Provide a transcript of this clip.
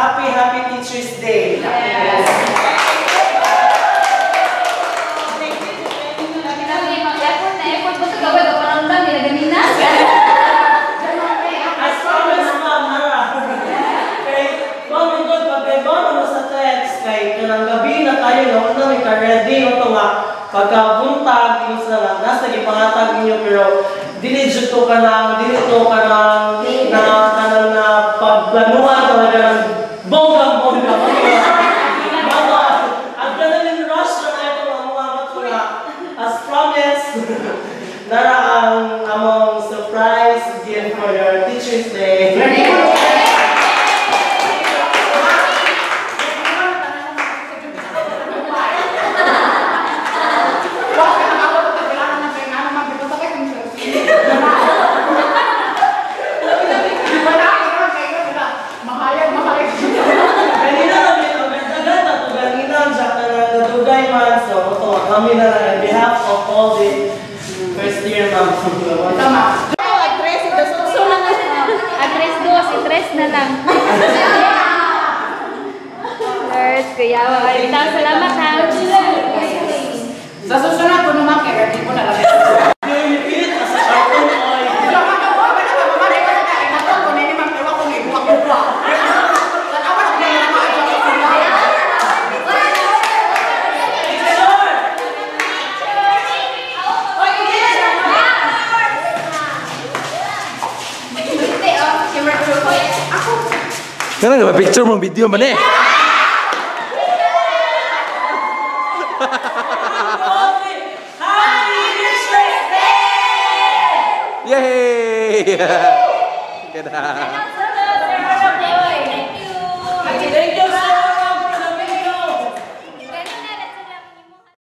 happy Teachers Day. Yes. As promised, Ma'am Nara. Kay Ma'am pagkaibawa mo sa text kay kanang gabi na tayo na may ka-ready o ito nga pagkabuntag yung sa nasa ipangatag ninyo pero dili to ka ng na pagplanuhan talaga ng bonggang-bongga. Ang ganun rush na ito ang mga matula. As promised, nara ang among surprise gift for your Teachers Day. Kami na lang, on behalf of all the first year ma'am. Tama. Address na lang. Lord, kuya, salamat ha. Sa susunod ko naman, kaya hindi ko na lang. Kailan ba picture mo video man eh? Yay! Thank you. Thank you.